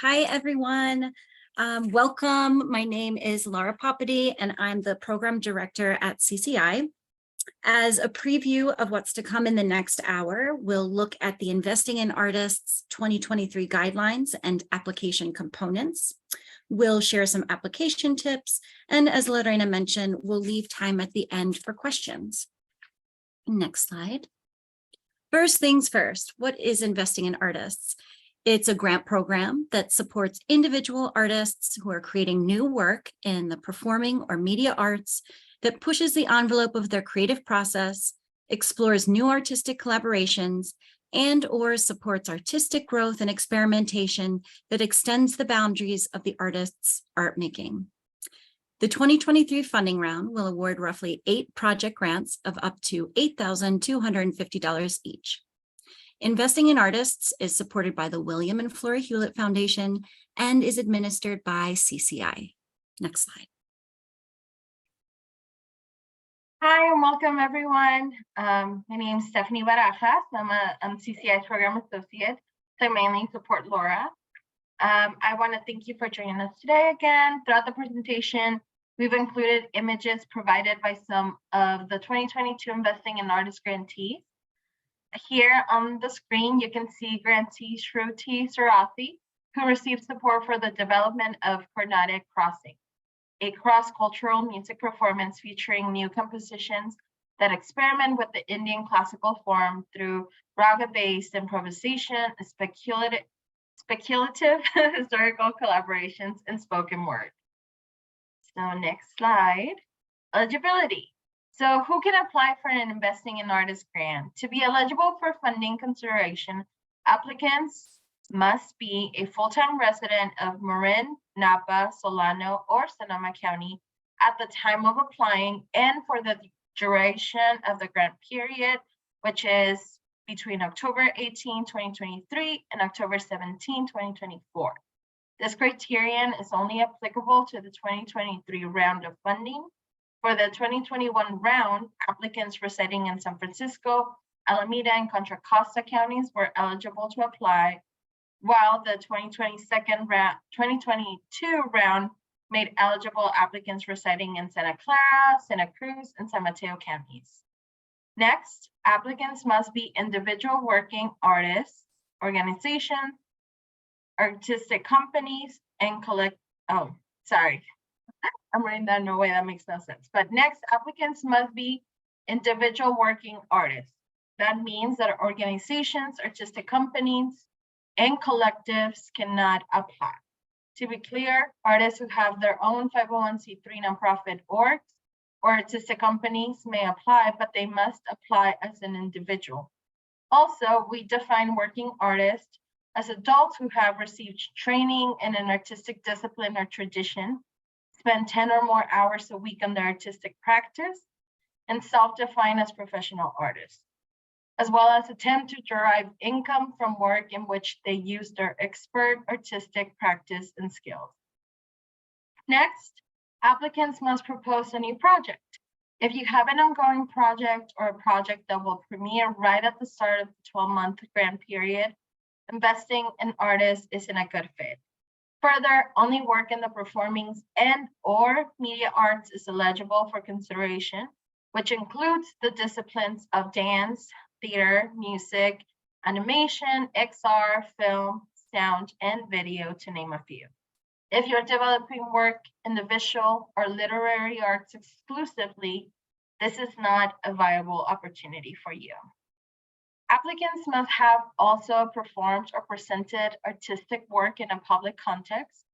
Hi, everyone. Welcome. My name is Laura Popady, and I'm the Program Director at CCI. As a preview of what's to come in the next hour, we'll look at the Investing in Artists 2023 guidelines and application components. We'll share some application tips, and as Lorena mentioned, we'll leave time at the end for questions. Next slide. First things first, what is Investing in Artists? It's a grant program that supports individual artists who are creating new work in the performing or media arts that pushes the envelope of their creative process, explores new artistic collaborations, and/or supports artistic growth and experimentation that extends the boundaries of the artist's art making. The 2023 funding round will award roughly 8 project grants of up to $8,250 each. Investing in Artists is supported by the William and Flora Hewlett Foundation and is administered by CCI. Next slide. Hi and welcome everyone. My name is Stephanie Barajas. I'm CCI's Program Associate, so I mainly support Laura. I want to thank you for joining us today again. Throughout the presentation, we've included images provided by some of the 2022 Investing in Artists grantees. Here on the screen, you can see grantee Shruti Sarathi, who received support for the development of Carnatic Crossing, a cross-cultural music performance featuring new compositions that experiment with the Indian classical form through raga-based improvisation, speculative historical collaborations, and spoken word. So next slide, eligibility. So who can apply for an Investing in Artists grant? To be eligible for funding consideration, applicants must be a full-time resident of Marin, Napa, Solano, or Sonoma County at the time of applying and for the duration of the grant period, which is between October 18, 2023 and October 17, 2024. This criterion is only applicable to the 2023 round of funding. For the 2021 round, applicants residing in San Francisco, Alameda, and Contra Costa counties were eligible to apply, while the 2022 round made eligible applicants residing in Santa Clara, Santa Cruz, and San Mateo counties. Next, applicants must be individual working artists, organizations, artistic companies, and I'm writing that in a way that makes no sense. But next, applicants must be individual working artists. That means that organizations, artistic companies, and collectives cannot apply. To be clear, artists who have their own 501c3 nonprofit orgs or artistic companies may apply, but they must apply as an individual. Also, we define working artists as adults who have received training in an artistic discipline or tradition, spend 10 or more hours a week on their artistic practice, and self-define as professional artists, as well as attempt to derive income from work in which they use their expert artistic practice and skills. Next, applicants must propose a new project. If you have an ongoing project or a project that will premiere right at the start of the 12-month grant period, Investing in Artists isn't a good fit. Further, only work in the performing and/or media arts is eligible for consideration, which includes the disciplines of dance, theater, music, animation, XR, film, sound, and video, to name a few. If you're developing work in the visual or literary arts exclusively, this is not a viable opportunity for you. Applicants must have also performed or presented artistic work in a public context,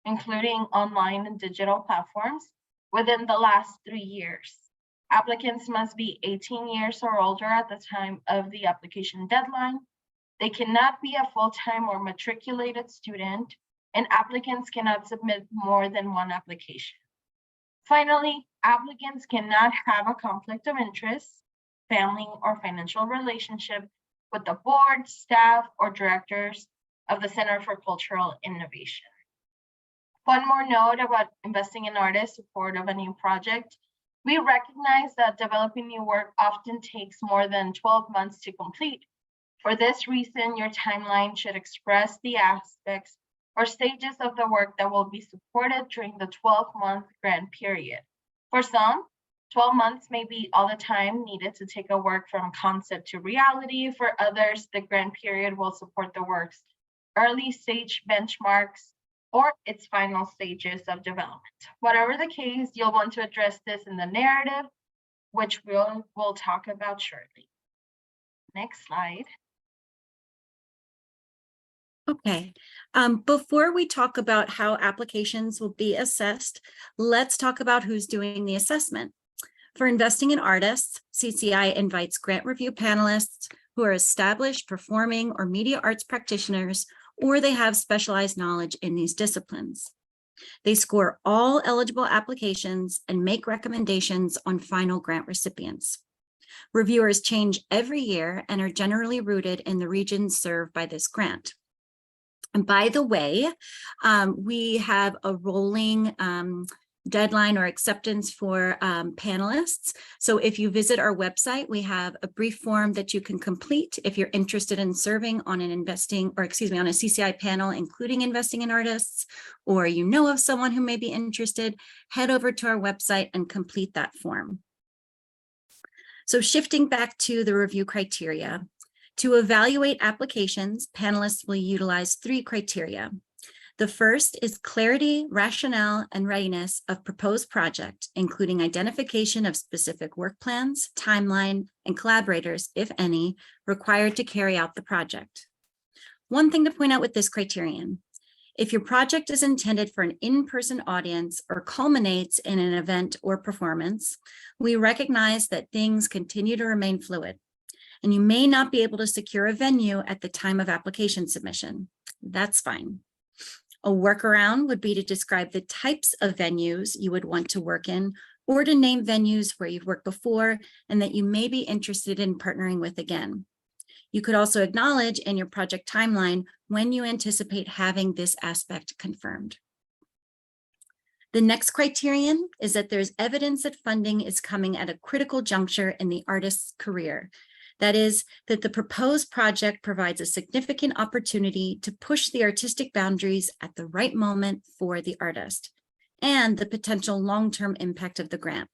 including online and digital platforms, within the last 3 years. Applicants must be 18 years or older at the time of the application deadline. They cannot be a full-time or matriculated student, and applicants cannot submit more than one application. Finally, applicants cannot have a conflict of interest, family, or financial relationship with the board, staff, or directors of the Center for Cultural Innovation. One more note about Investing in Artists support of a new project. We recognize that developing new work often takes more than 12 months to complete. For this reason, your timeline should express the aspects or stages of the work that will be supported during the 12-month grant period. For some, 12 months may be all the time needed to take a work from concept to reality. For others, the grant period will support the work's early stage benchmarks or its final stages of development. Whatever the case, you'll want to address this in the narrative, which we'll talk about shortly. Next slide. Okay, before we talk about how applications will be assessed, let's talk about who's doing the assessment. For investing in artists, CCI invites grant review panelists who are established performing or media arts practitioners, or they have specialized knowledge in these disciplines. They score all eligible applications and make recommendations on final grant recipients. Reviewers change every year and are generally rooted in the regions served by this grant. And by the way, we have a rolling deadline or acceptance for panelists. So if you visit our website, we have a brief form that you can complete if you're interested in serving on on a CCI panel, including investing in artists, or you know of someone who may be interested, head over to our website and complete that form. So shifting back to the review criteria, to evaluate applications, panelists will utilize 3 criteria. The first is clarity, rationale, and readiness of proposed project, including identification of specific work plans, timeline, and collaborators, if any, required to carry out the project. One thing to point out with this criterion: if your project is intended for an in-person audience or culminates in an event or performance, we recognize that things continue to remain fluid, and you may not be able to secure a venue at the time of application submission. That's fine. A workaround would be to describe the types of venues you would want to work in, or to name venues where you've worked before and that you may be interested in partnering with again. You could also acknowledge in your project timeline when you anticipate having this aspect confirmed. The next criterion is that there's evidence that funding is coming at a critical juncture in the artist's career. That is, that the proposed project provides a significant opportunity to push the artistic boundaries at the right moment for the artist, and the potential long-term impact of the grant.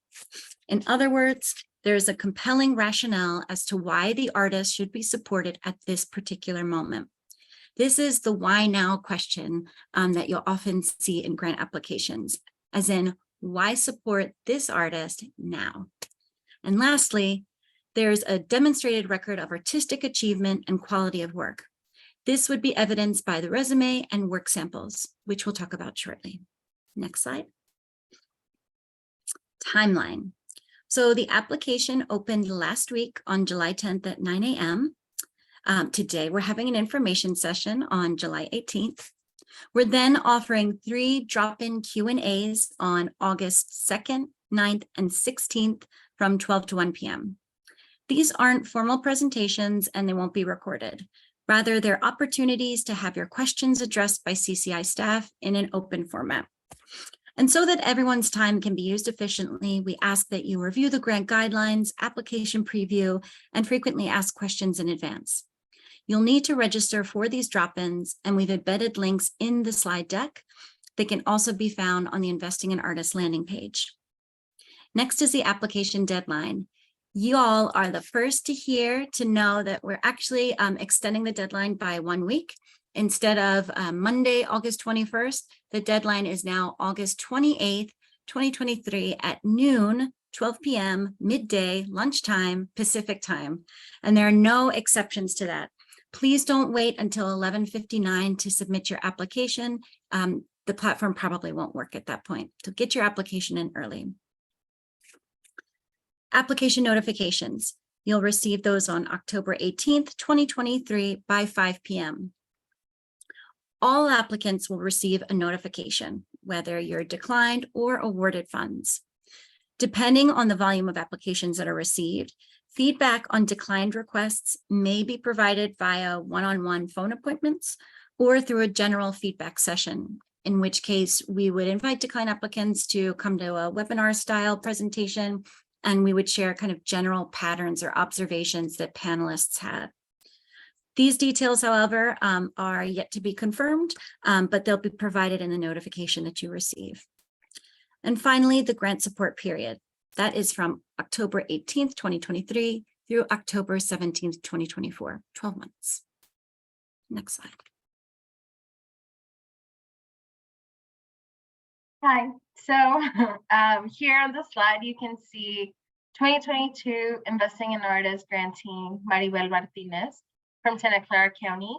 In other words, there is a compelling rationale as to why the artist should be supported at this particular moment. This is the why now question that you'll often see in grant applications, as in, why support this artist now? And lastly, there's a demonstrated record of artistic achievement and quality of work. This would be evidenced by the resume and work samples, which we'll talk about shortly. Next slide. Timeline. So the application opened last week on July 10th at 9 a.m. Today, we're having an information session on July 18th. We're then offering 3 drop-in Q&As on August 2nd, 9th, and 16th from 12 to 1 p.m. These aren't formal presentations and they won't be recorded. Rather, they're opportunities to have your questions addressed by CCI staff in an open format. And so that everyone's time can be used efficiently, we ask that you review the grant guidelines, application preview, and frequently ask questions in advance. You'll need to register for these drop-ins, and we've embedded links in the slide deck. They can also be found on the Investing in Artists landing page. Next is the application deadline. You all are the first to know that we're actually extending the deadline by 1 week. Instead of Monday, August 21st, the deadline is now August 28th, 2023 at noon, 12 p.m., midday, lunchtime, Pacific time. And there are no exceptions to that. Please don't wait until 11:59 to submit your application. The platform probably won't work at that point. So get your application in early. Application notifications. You'll receive those on October 18th, 2023 by 5 p.m. All applicants will receive a notification, whether you're declined or awarded funds. Depending on the volume of applications that are received, feedback on declined requests may be provided via one-on-one phone appointments or through a general feedback session, in which case we would invite declined applicants to come to a webinar style presentation, and we would share kind of general patterns or observations that panelists had. These details, however, are yet to be confirmed, but they'll be provided in the notification that you receive. And finally, the grant support period. That is from October 18th, 2023 through October 17th, 2024, 12 months. Next slide. Hi, so here on the slide, you can see 2022 Investing in Artists grantee Maribel Martinez from Santa Clara County,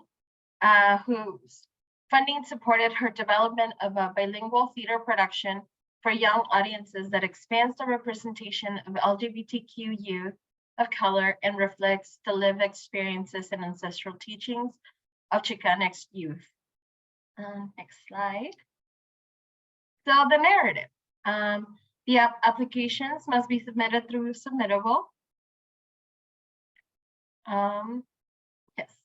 whose funding supported her development of a bilingual theater production for young audiences that expands the representation of LGBTQ youth of color and reflects the lived experiences and ancestral teachings of Chicanx youth. Next slide. So the narrative. The applications must be submitted through Submittable. Yes.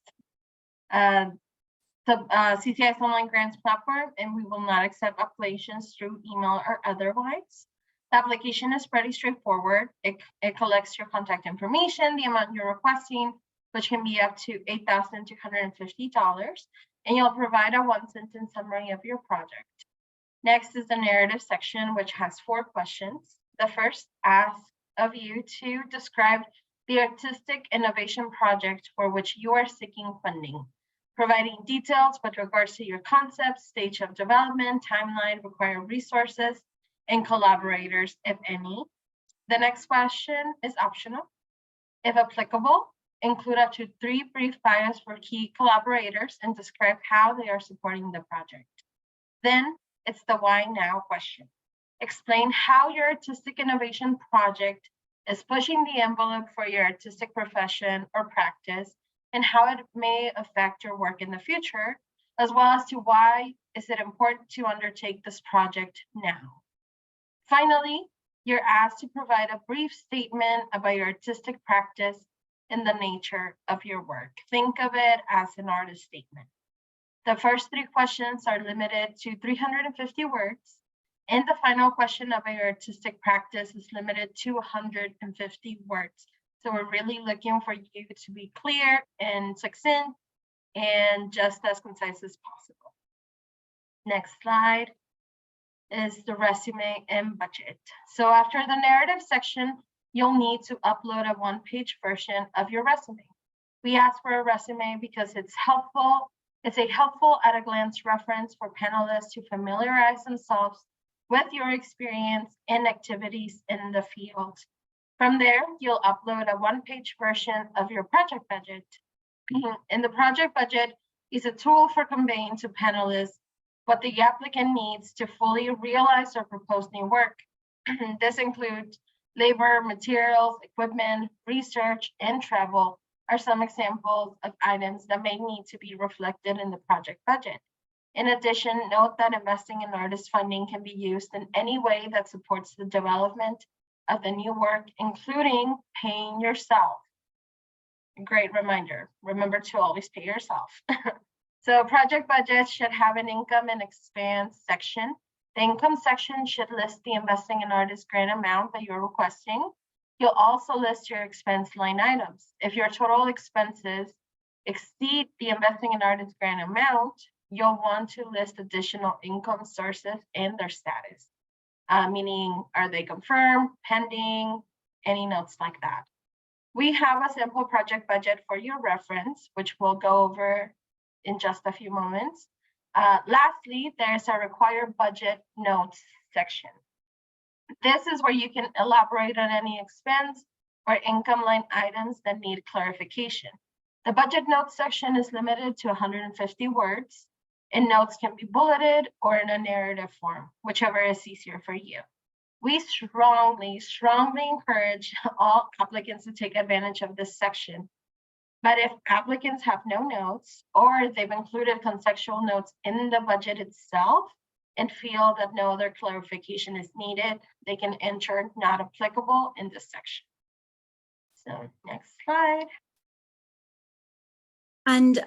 CCI's online grants platform, and we will not accept applications through email or otherwise. The application is pretty straightforward. It collects your contact information, the amount you're requesting, which can be up to $8,250, and you'll provide a one-sentence summary of your project. Next is the narrative section, which has 4 questions. The first asks of you to describe the artistic innovation project for which you are seeking funding, providing details with regards to your concept, stage of development, timeline, required resources, and collaborators, if any. The next question is optional. If applicable, include up to 3 brief bios for key collaborators and describe how they are supporting the project. Then it's the why now question. Explain how your artistic innovation project is pushing the envelope for your artistic profession or practice and how it may affect your work in the future, as well as to why is it important to undertake this project now. Finally, you're asked to provide a brief statement about your artistic practice and the nature of your work. Think of it as an artist statement. The first 3 questions are limited to 350 words, and the final question about your artistic practice is limited to 150 words. So we're really looking for you to be clear and succinct and just as concise as possible. Next slide is the resume and budget. So after the narrative section, you'll need to upload a 1-page version of your resume. We ask for a resume because it's helpful. It's a helpful at-a-glance reference for panelists to familiarize themselves with your experience and activities in the field. From there, you'll upload a 1-page version of your project budget. And the project budget is a tool for conveying to panelists what the applicant needs to fully realize their proposed new work. This includes labor, materials, equipment, research, and travel are some examples of items that may need to be reflected in the project budget. In addition, note that investing in artist funding can be used in any way that supports the development of the new work, including paying yourself. Great reminder. Remember to always pay yourself. So project budget should have an income and expense section. The income section should list the investing in artist grant amount that you're requesting. You'll also list your expense line items. If your total expenses exceed the investing in artist grant amount, you'll want to list additional income sources and their status, meaning are they confirmed, pending, any notes like that. We have a simple project budget for your reference, which we'll go over in just a few moments. Lastly, there's a required budget notes section. This is where you can elaborate on any expense or income line items that need clarification. The budget notes section is limited to 150 words, and notes can be bulleted or in a narrative form, whichever is easier for you. We strongly encourage all applicants to take advantage of this section. But if applicants have no notes or they've included contextual notes in the budget itself and feel that no other clarification is needed, they can enter not applicable in this section. So next slide. And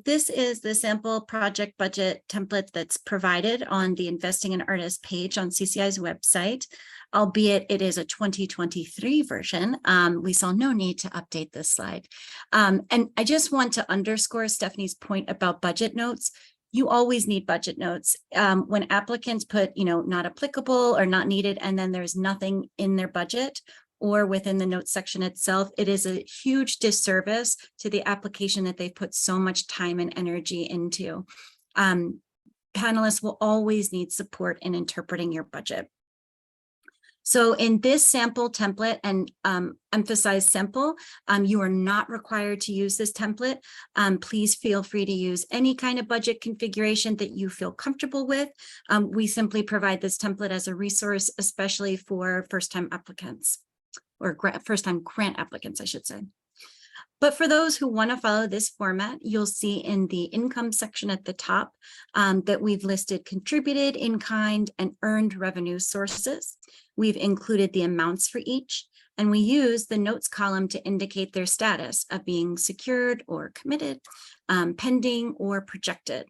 this is the sample project budget template that's provided on the Investing in Artists page on CCI's website, albeit it is a 2023 version. We saw no need to update this slide. And I just want to underscore Stephanie's point about budget notes. You always need budget notes. When applicants put, not applicable or not needed, and then there's nothing in their budget or within the notes section itself, it is a huge disservice to the application that they've put so much time and energy into. Panelists will always need support in interpreting your budget. So in this sample template, and emphasize sample, you are not required to use this template. Please feel free to use any kind of budget configuration that you feel comfortable with. We simply provide this template as a resource, especially for first-time applicants, or first-time grant applicants, I should say. But for those who want to follow this format, you'll see in the income section at the top that we've listed contributed, in-kind, and earned revenue sources. We've included the amounts for each, and we use the notes column to indicate their status of being secured or committed, pending, or projected.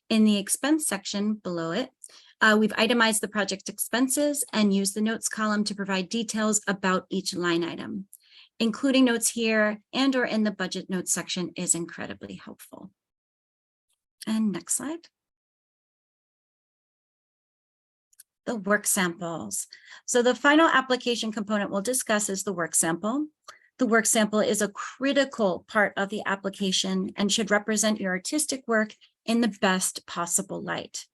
In the expense section below it, we've itemized the project expenses and used the notes column to provide details about each line item. Including notes here and or in the budget notes section is incredibly helpful. And next slide. The work samples. So the final application component we'll discuss is the work sample. The work sample is a critical part of the application and should represent your artistic work in the best possible light.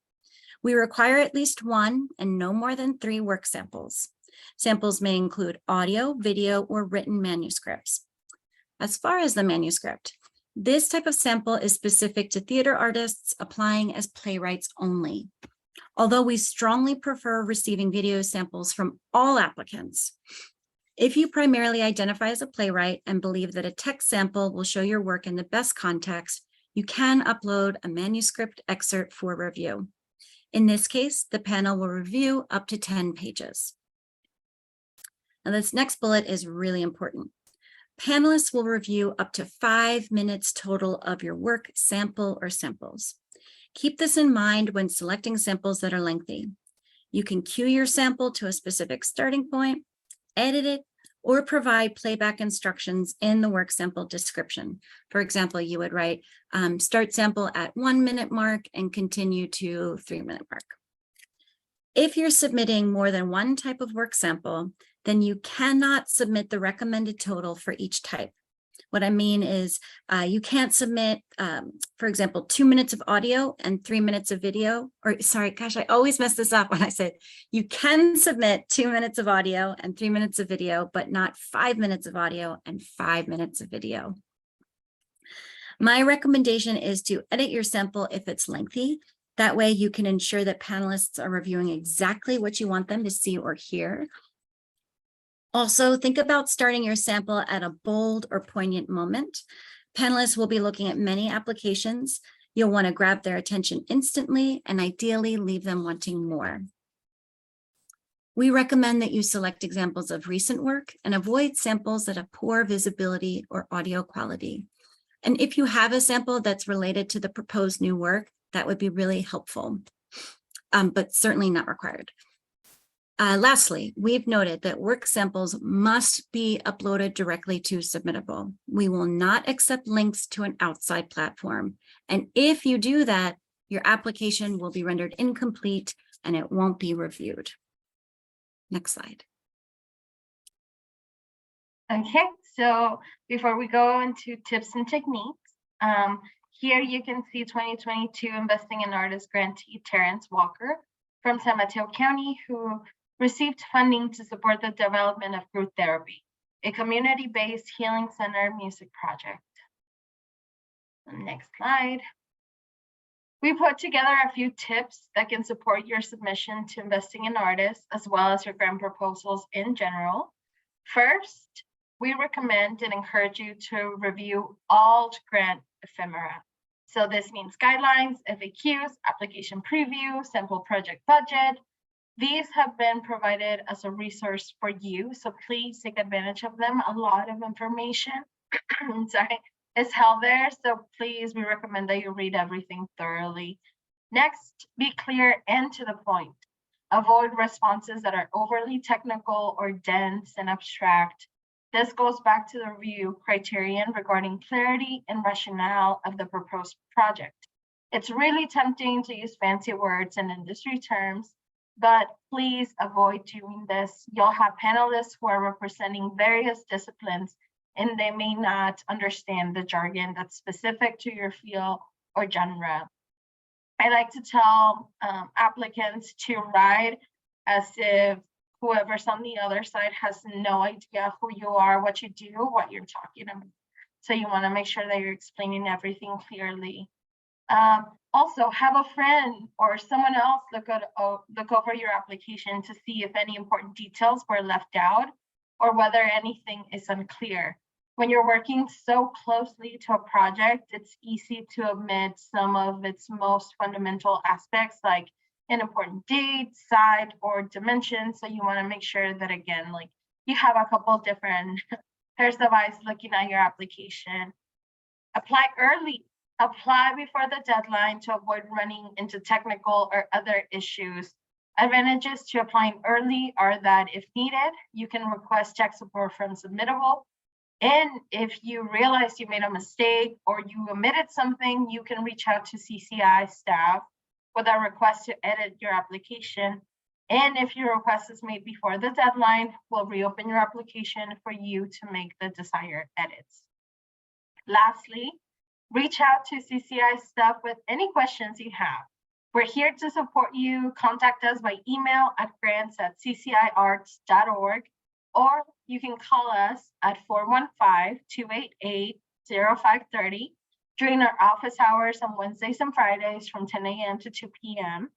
We require at least one and no more than 3 work samples. Samples may include audio, video, or written manuscripts. As far as the manuscript, this type of sample is specific to theater artists applying as playwrights only. Although we strongly prefer receiving video samples from all applicants. If you primarily identify as a playwright and believe that a text sample will show your work in the best context, you can upload a manuscript excerpt for review. In this case, the panel will review up to 10 pages. Now, this next bullet is really important. Panelists will review up to 5 minutes total of your work sample or samples. Keep this in mind when selecting samples that are lengthy. You can cue your sample to a specific starting point, edit it, or provide playback instructions in the work sample description. For example, you would write start sample at 1 minute mark and continue to 3 minute mark. If you're submitting more than one type of work sample, then you cannot submit the recommended total for each type. What I mean is you can't submit, for example, 2 minutes of audio and 3 minutes of video, or sorry, gosh, I always mess this up when I say you can submit 2 minutes of audio and 3 minutes of video, but not 5 minutes of audio and 5 minutes of video. My recommendation is to edit your sample if it's lengthy. That way you can ensure that panelists are reviewing exactly what you want them to see or hear. Also, think about starting your sample at a bold or poignant moment. Panelists will be looking at many applications. You'll want to grab their attention instantly and ideally leave them wanting more. We recommend that you select examples of recent work and avoid samples that have poor visibility or audio quality. And if you have a sample that's related to the proposed new work, that would be really helpful, but certainly not required. Lastly, we've noted that work samples must be uploaded directly to Submittable. We will not accept links to an outside platform. And if you do that, your application will be rendered incomplete and it won't be reviewed. Next slide. Okay, so before we go into tips and techniques, here you can see 2022 Investing in Artists grantee Terrence Walker from San Mateo County, who received funding to support the development of Group Therapy, a community-based healing center music project. Next slide. We put together a few tips that can support your submission to Investing in Artists, as well as your grant proposals in general. First, we recommend and encourage you to review all grant ephemera. So this means guidelines, FAQs, application preview, sample project budget. These have been provided as a resource for you, so please take advantage of them. A lot of information, sorry, is held there. So please, we recommend that you read everything thoroughly. Next, be clear and to the point. Avoid responses that are overly technical or dense and abstract. This goes back to the review criterion regarding clarity and rationale of the proposed project. It's really tempting to use fancy words and industry terms, but please avoid doing this. You'll have panelists who are representing various disciplines, and they may not understand the jargon that's specific to your field or genre. I like to tell applicants to write as if whoever's on the other side has no idea who you are, what you do, what you're talking about. So you want to make sure that you're explaining everything clearly. Also, have a friend or someone else look over your application to see if any important details were left out or whether anything is unclear. When you're working so closely to a project, it's easy to omit some of its most fundamental aspects, like an important date, site, or dimension. So you want to make sure that, again, like you have a couple different pairs of eyes looking at your application. Apply early. Apply before the deadline to avoid running into technical or other issues. Advantages to applying early are that if needed, you can request tech support from Submittable. And if you realize you made a mistake or you omitted something, you can reach out to CCI staff with a request to edit your application. And if your request is made before the deadline, we'll reopen your application for you to make the desired edits. Lastly, reach out to CCI staff with any questions you have. We're here to support you. Contact us by email at grants@cciarts.org, or you can call us at 415-288-0530 during our office hours on Wednesdays and Fridays from 10 a.m. to 2 p.m.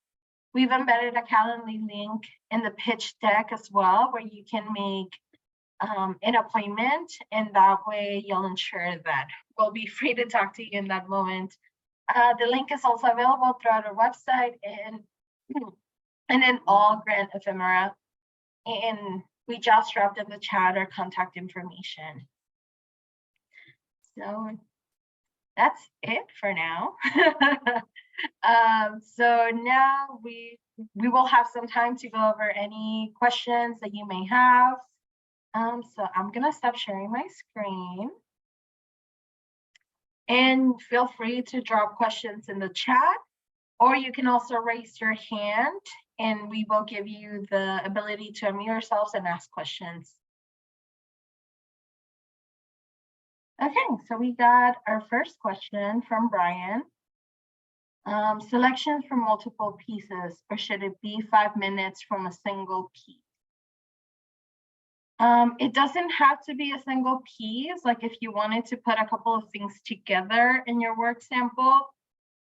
We've embedded a Calendly link in the pitch deck as well, where you can make an appointment, and that way you'll ensure that we'll be free to talk to you in that moment. The link is also available throughout our website and in all grant ephemera. And we just dropped in the chat our contact information. So that's it for now. So now we will have some time to go over any questions that you may have. So I'm gonna stop sharing my screen. And feel free to drop questions in the chat, or you can also raise your hand and we will give you the ability to unmute yourselves and ask questions. Okay, so we got our first question from Brian. Selections from multiple pieces, or should it be 5 minutes from a single piece? It doesn't have to be a single piece. Like if you wanted to put a couple of things together in your work sample,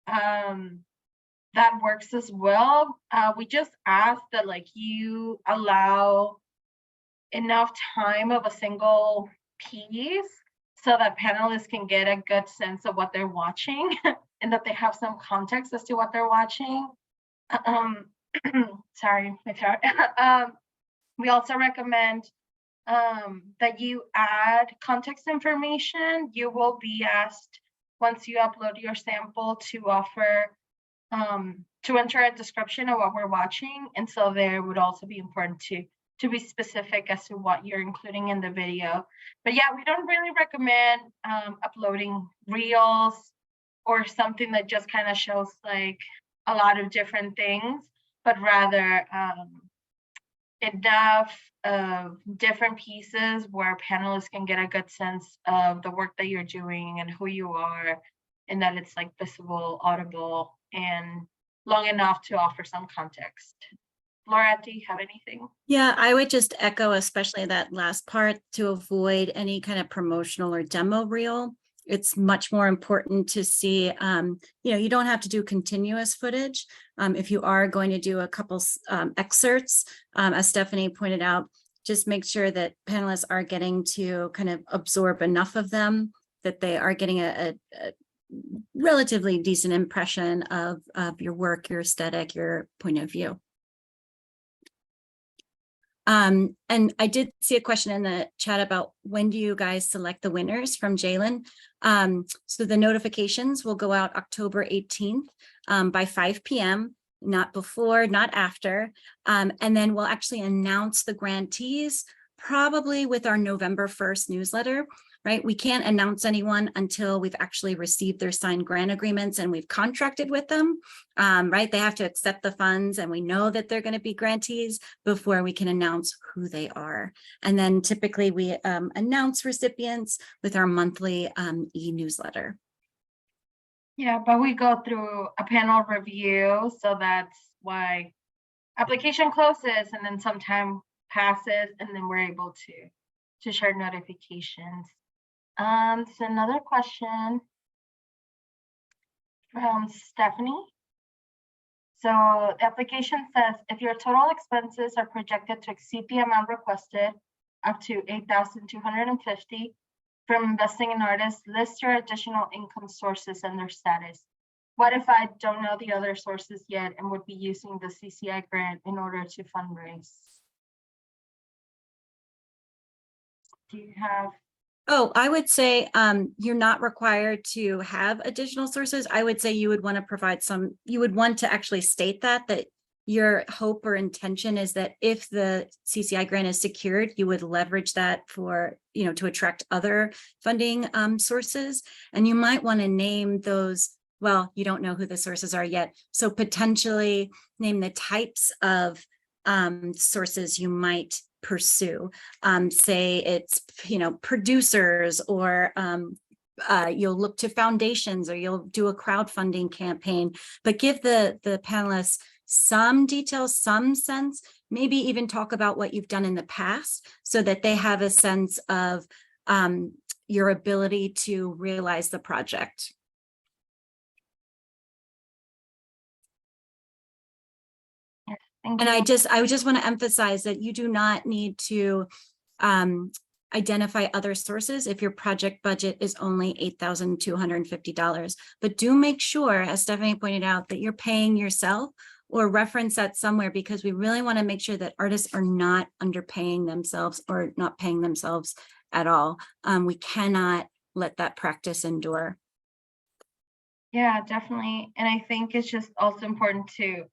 that works as well. We just ask that like you allow enough time of a single piece so that panelists can get a good sense of what they're watching and that they have some context as to what they're watching. Sorry, my throat. We also recommend that you add context information. You will be asked once you upload your sample to offer to enter a description of what we're watching, and so there would also be important to be specific as to what you're including in the video. But yeah, we don't really recommend uploading reels or something that just kind of shows like a lot of different things, but rather enough of different pieces where panelists can get a good sense of the work that you're doing and who you are, and that it's like visible, audible, and long enough to offer some context. Laura, do you have anything? Yeah, I would just echo, especially that last part, to avoid any kind of promotional or demo reel. It's much more important to see, you don't have to do continuous footage. If you are going to do a couple excerpts, as Stephanie pointed out, just make sure that panelists are getting to kind of absorb enough of them, that they are getting a relatively decent impression of your work, your aesthetic, your point of view. And I did see a question in the chat about when do you guys select the winners from Jalen? So the notifications will go out October 18th by 5 p.m., not before, not after. And then we'll actually announce the grantees probably with our November 1st newsletter, right? We can't announce anyone until we've actually received their signed grant agreements and we've contracted with them, right? They have to accept the funds and we know that they're going to be grantees before we can announce who they are. And then typically we announce recipients with our monthly e-newsletter. Yeah, but we go through a panel review, so that's why application closes and then some time passes and then we're able to share notifications. So another question from Stephanie. So the application says, if your total expenses are projected to exceed the amount requested up to $8,250 from investing in artists, list your additional income sources and their status. What if I don't know the other sources yet and would be using the CCI grant in order to fundraise? Do you have? Oh, I would say you're not required to have additional sources. I would say you would want to provide some, you would want to actually state that your hope or intention is that if the CCI grant is secured, you would leverage that for, to attract other funding sources. And you might want to name those, well, you don't know who the sources are yet. So potentially name the types of sources you might pursue. Say it's, producers, or you'll look to foundations, or you'll do a crowdfunding campaign, but give the panelists some details, some sense, maybe even talk about what you've done in the past so that they have a sense of your ability to realize the project. And I just want to emphasize that you do not need to identify other sources if your project budget is only $8,250. But do make sure, as Stephanie pointed out, that you're paying yourself, or reference that somewhere, because we really want to make sure that artists are not underpaying themselves or not paying themselves at all. We cannot let that practice endure. Yeah, definitely. And I think it's just also important to,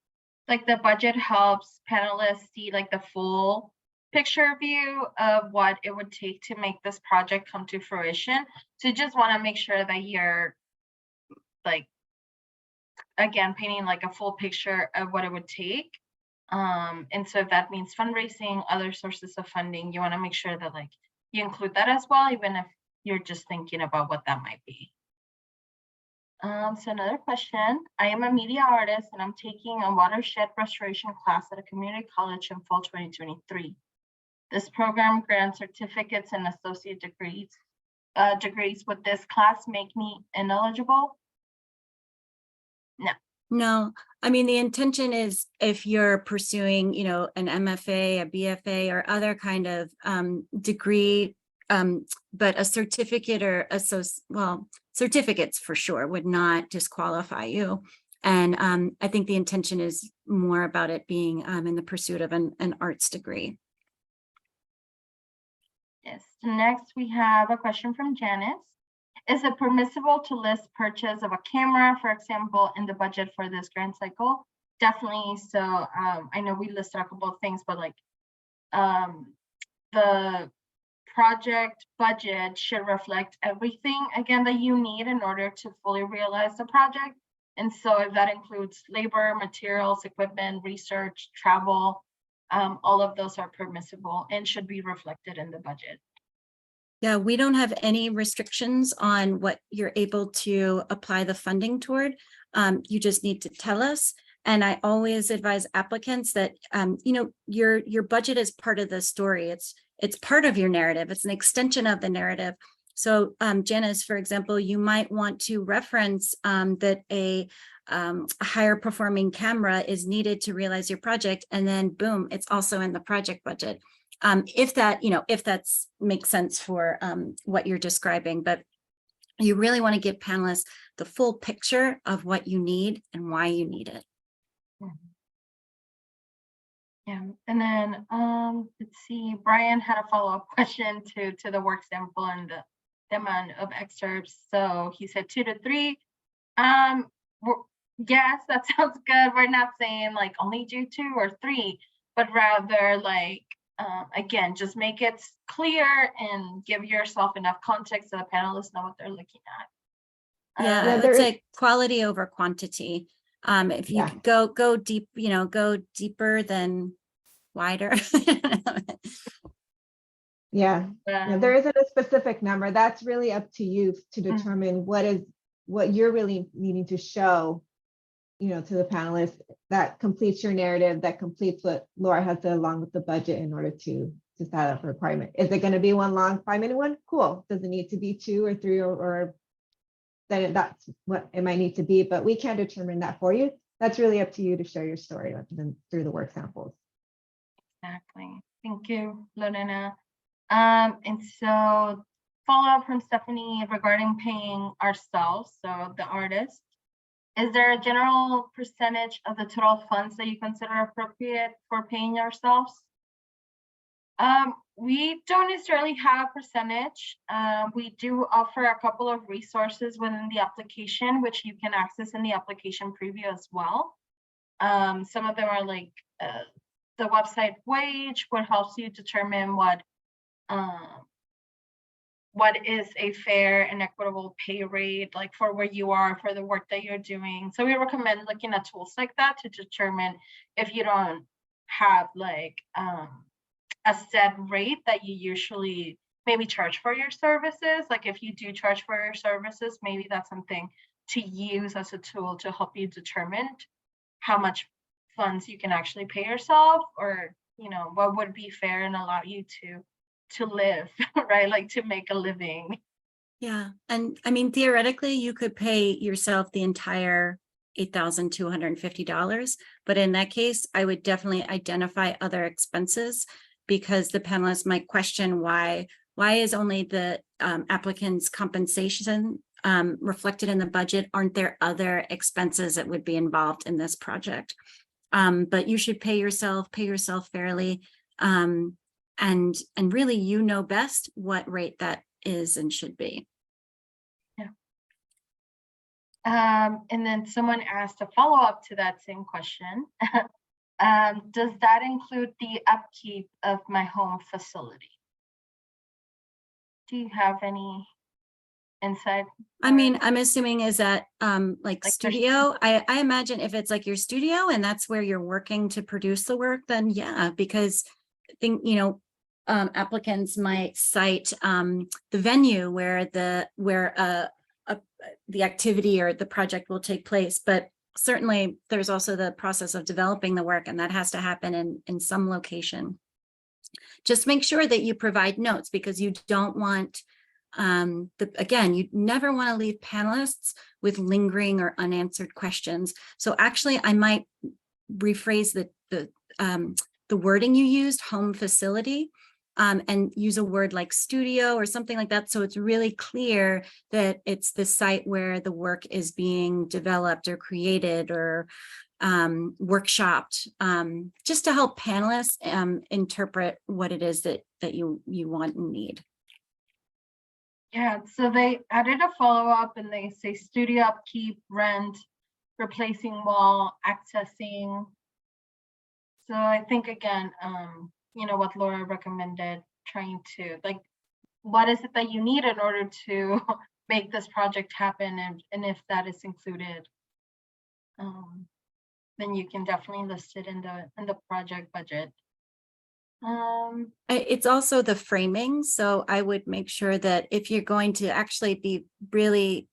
like, the budget helps panelists see like the full picture view of what it would take to make this project come to fruition. So you just want to make sure that you're, like, again, painting like a full picture of what it would take. And so if that means fundraising, other sources of funding, you want to make sure that, like, you include that as well, even if you're just thinking about what that might be. So another question, I am a media artist and I'm taking a watershed restoration class at a community college in fall 2023. This program grants certificates and associate degrees. Would this class make me ineligible? No. No, I mean, the intention is, if you're pursuing, an MFA, a BFA, or other kind of degree, but a certificate or certificates for sure would not disqualify you. And I think the intention is more about it being in the pursuit of an arts degree. Yes. Next, we have a question from Janice. Is it permissible to list purchase of a camera, for example, in the budget for this grant cycle? Definitely. So I know we listed a couple of things, but like the project budget should reflect everything, again, that you need in order to fully realize the project. And so if that includes labor, materials, equipment, research, travel, all of those are permissible and should be reflected in the budget. Yeah, we don't have any restrictions on what you're able to apply the funding toward. You just need to tell us. And I always advise applicants that, your budget is part of the story. It's part of your narrative. It's an extension of the narrative. So Janice, for example, you might want to reference that a higher performing camera is needed to realize your project. And then boom, it's also in the project budget. If that makes sense for what you're describing, but you really want to give panelists the full picture of what you need and why you need it. Yeah, and then let's see, Brian had a follow-up question to the work sample and the amount of excerpts. So he said 2 to 3. Yes, that sounds good. We're not saying like only do 2 or 3, but rather like again, just make it clear and give yourself enough context so the panelists know what they're looking at. Yeah, I would say quality over quantity. If you could go deep, go deeper than wider. Yeah, there isn't a specific number. That's really up to you to determine what you're really needing to show, to the panelists that completes your narrative, that completes what Laura has done along with the budget in order to set up a requirement. Is it going to be one long 5-minute one? Cool. Does it need to be 2 or 3 or then that's what it might need to be, but we can't determine that for you. That's really up to you to share your story through the work samples. Exactly. Thank you, Lorena. And so follow up from Stephanie regarding paying ourselves, so the artist. Is there a general percentage of the total funds that you consider appropriate for paying yourselves? We don't necessarily have a percentage. We do offer a couple of resources within the application, which you can access in the application preview as well. Some of them are like the website wage, what helps you determine what is a fair and equitable pay rate, like for where you are, for the work that you're doing. So we recommend looking at tools like that to determine if you don't have like a set rate that you usually maybe charge for your services. Like if you do charge for your services, maybe that's something to use as a tool to help you determine how much funds you can actually pay yourself, or what would be fair and allow you to live, right? Like to make a living. Yeah. And I mean, theoretically, you could pay yourself the entire $8,250. But in that case, I would definitely identify other expenses, because the panelists might question why is only the applicant's compensation reflected in the budget? Aren't there other expenses that would be involved in this project? But you should pay yourself fairly. And really, best what rate that is and should be. Yeah. And then someone asked a follow-up to that same question. Does that include the upkeep of my home facility? Do you have any insight? I mean, I'm assuming is that like studio. I imagine if it's like your studio and that's where you're working to produce the work, then yeah, because I think applicants might cite the venue where the activity or the project will take place, but certainly there's also the process of developing the work, and that has to happen in some location. Just make sure that you provide notes, because you don't want again, you never want to leave panelists with lingering or unanswered questions. So actually, I might rephrase the wording you used, home facility, and use a word like studio or something like that, so it's really clear that it's the site where the work is being developed or created or workshopped, just to help panelists interpret what it is that you want and need. Yeah, so they added a follow-up and they say studio upkeep, rent, replacing wall, accessing. So I think again, what Laura recommended, trying to like, what is it that you need in order to make this project happen, and if that is included, then you can definitely list it in the project budget. It's also the framing. So I would make sure that if you're going to actually be really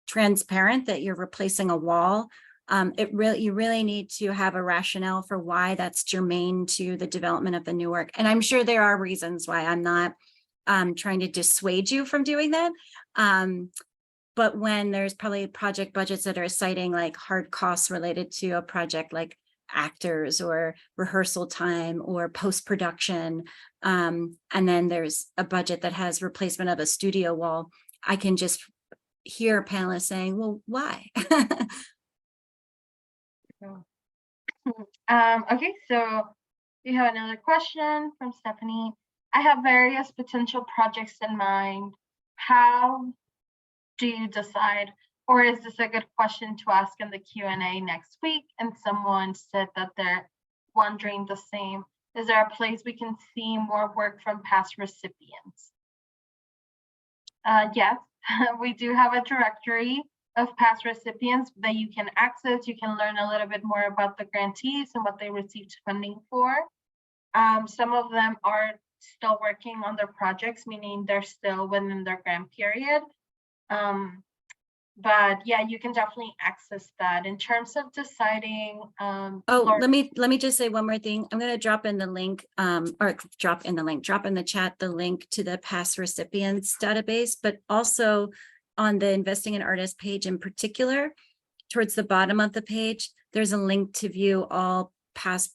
transparent that you're replacing a wall, you really need to have a rationale for why that's germane to the development of the new work. And I'm sure there are reasons why. I'm not trying to dissuade you from doing that. But when there's probably project budgets that are citing like hard costs related to a project, like actors or rehearsal time or post-production, and then there's a budget that has replacement of a studio wall, I can just hear panelists saying, well, why? Okay, so we have another question from Stephanie. I have various potential projects in mind. How do you decide, or is this a good question to ask in the Q&A next week? And someone said that they're wondering the same. Is there a place we can see more work from past recipients? Yes, we do have a directory of past recipients that you can access. You can learn a little bit more about the grantees and what they received funding for. Some of them are still working on their projects, meaning they're still within their grant period. But yeah, you can definitely access that. In terms of deciding, Oh, let me just say one more thing. I'm going to drop in the link, drop in the chat, the link to the past recipients database, but also on the Investing in Artists page in particular, towards the bottom of the page, there's a link to view all past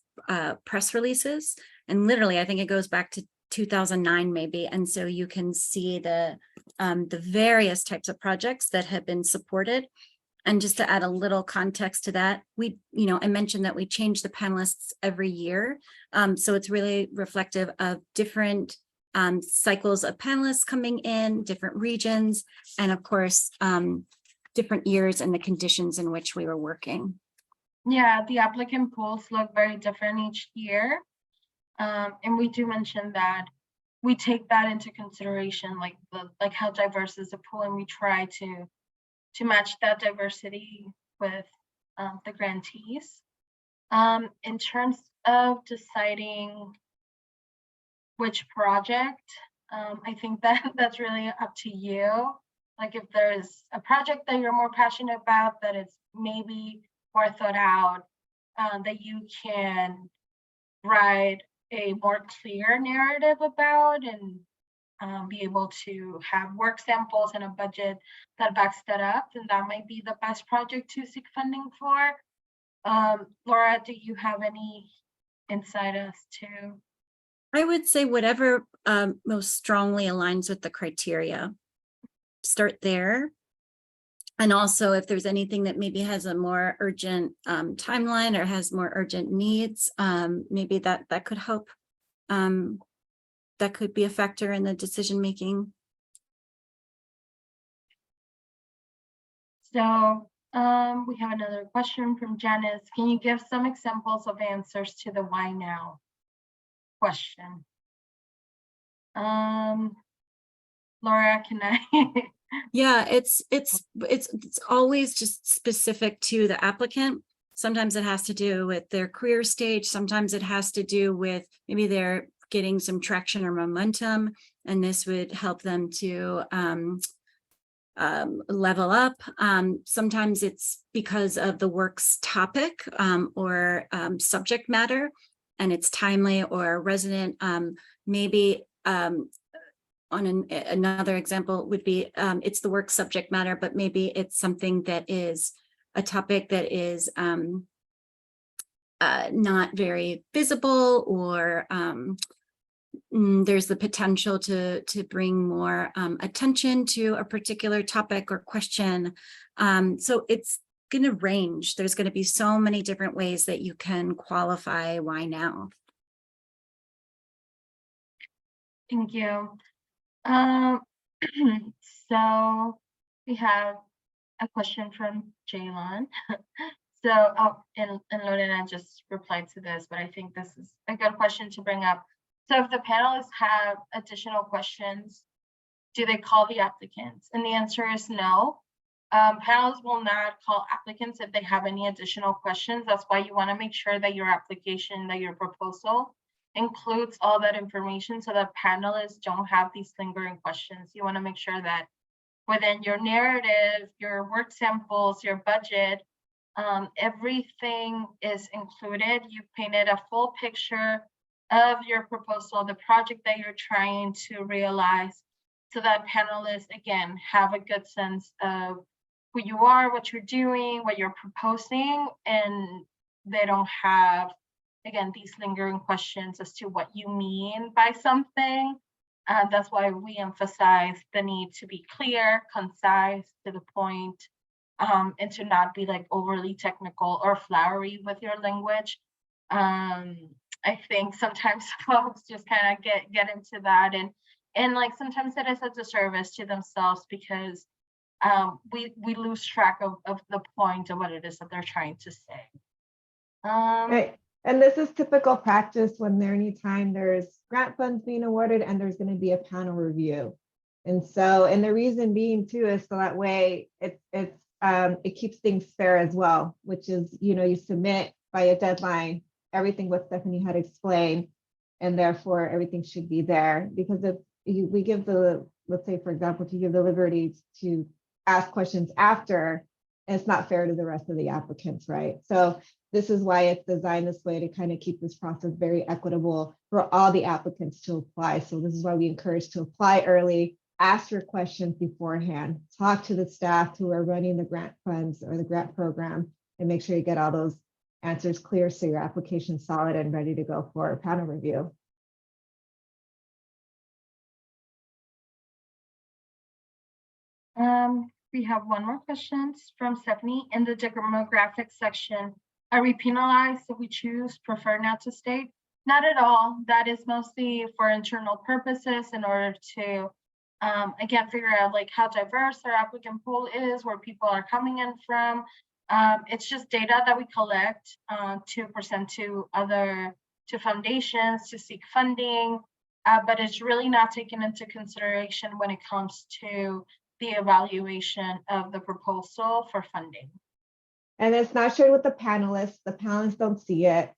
press releases. And literally, I think it goes back to 2009 maybe. And so you can see the various types of projects that have been supported. And just to add a little context to that, I mentioned that we change the panelists every year. So it's really reflective of different cycles of panelists coming in, different regions, and of course, different years and the conditions in which we were working. Yeah, the applicant pools look very different each year. And we do mention that we take that into consideration, like how diverse is the pool, and we try to match that diversity with the grantees. In terms of deciding which project, I think that's really up to you. Like if there's a project that you're more passionate about, that is maybe more thought out, that you can write a more clear narrative about and be able to have work samples and a budget that backs that up, then that might be the best project to seek funding for. Laura, do you have any insight as to? I would say whatever most strongly aligns with the criteria. Start there. And also if there's anything that maybe has a more urgent timeline or has more urgent needs, maybe that could help. That could be a factor in the decision making. So we have another question from Janice. Can you give some examples of answers to the why now question? Laura, can I? Yeah, it's always just specific to the applicant. Sometimes it has to do with their career stage. Sometimes it has to do with maybe they're getting some traction or momentum, and this would help them to level up. Sometimes it's because of the work's topic or subject matter, and it's timely or resonant. Maybe on another example would be it's the work subject matter, but maybe it's something that is a topic that is not very visible, or there's the potential to bring more attention to a particular topic or question. So it's going to range. There's going to be so many different ways that you can qualify why now. Thank you. So we have a question from Jaylon. So, and Lorena just replied to this, but I think this is a good question to bring up. So if the panelists have additional questions, do they call the applicants? And the answer is no. Panelists will not call applicants if they have any additional questions. That's why you want to make sure that your application, that your proposal includes all that information so that panelists don't have these lingering questions. You want to make sure that within your narrative, your work samples, your budget, everything is included. You've painted a full picture of your proposal, the project that you're trying to realize, so that panelists, again, have a good sense of who you are, what you're doing, what you're proposing, and they don't have, again, these lingering questions as to what you mean by something. That's why we emphasize the need to be clear, concise, to the point, and to not be like overly technical or flowery with your language. I think sometimes folks just kind of get into that, and like sometimes it is a disservice to themselves because we lose track of the point of what it is that they're trying to say. Right. And this is typical practice when anytime there's grant funds being awarded and there's going to be a panel review. And so, and the reason being too is so that way it keeps things fair as well, which is, you submit by a deadline, everything what Stephanie had explained, and therefore everything should be there. Because if we give let's say, for example, if you give the liberty to ask questions after, it's not fair to the rest of the applicants, right? So this is why it's designed this way, to kind of keep this process very equitable for all the applicants to apply. So this is why we encourage to apply early, ask your questions beforehand, talk to the staff who are running the grant funds or the grant program, and make sure you get all those answers clear so your application's solid and ready to go for a panel review. We have one more question from Stephanie. In the demographics section, are we penalized if we choose prefer not to state? Not at all. That is mostly for internal purposes in order to, again, figure out like how diverse our applicant pool is, where people are coming in from. It's just data that we collect to present to foundations to seek funding, but it's really not taken into consideration when it comes to the evaluation of the proposal for funding. And it's not shared with the panelists. The panelists don't see it.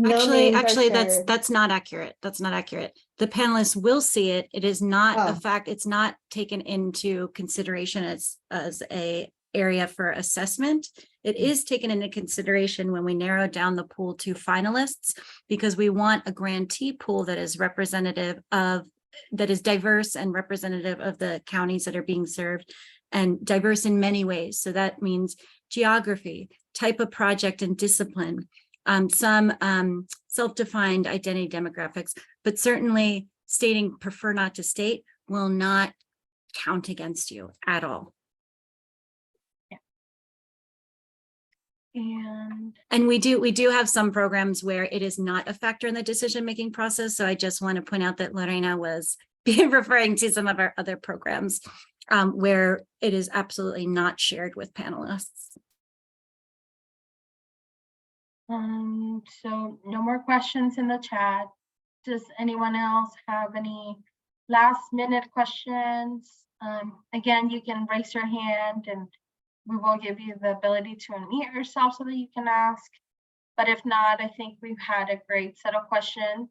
Actually, that's not accurate. That's not accurate. The panelists will see it. It is not a fact. It's not taken into consideration as a area for assessment. It is taken into consideration when we narrow down the pool to finalists, because we want a grantee pool that is representative of, that is diverse and representative of the counties that are being served, and diverse in many ways. So that means geography, type of project and discipline, some self-defined identity demographics, but certainly stating prefer not to state will not count against you at all. And we do have some programs where it is not a factor in the decision-making process. So I just want to point out that Lorena was referring to some of our other programs where it is absolutely not shared with panelists. So no more questions in the chat. Does anyone else have any last minute questions? Again, you can raise your hand and we will give you the ability to unmute yourself so that you can ask. But if not, I think we've had a great set of questions.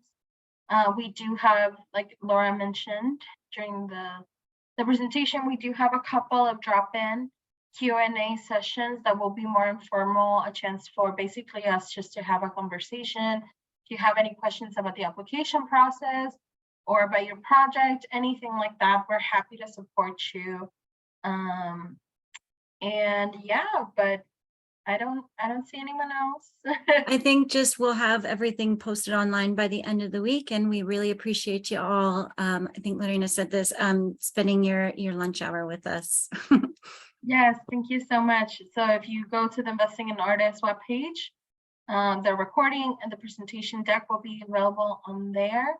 We do have, like Laura mentioned during the presentation, we do have a couple of drop-in Q&A sessions that will be more informal, a chance for basically us just to have a conversation. If you have any questions about the application process or about your project, anything like that, we're happy to support you. And yeah, but I don't see anyone else. I think just we'll have everything posted online by the end of the week, and we really appreciate you all. I think Lorena said this, spending your lunch hour with us. Yes, thank you so much. So if you go to the Investing in Artists webpage, the recording and the presentation deck will be available on there.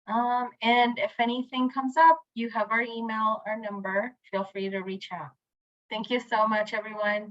And if anything comes up, you have our email, our number, feel free to reach out. Thank you so much, everyone.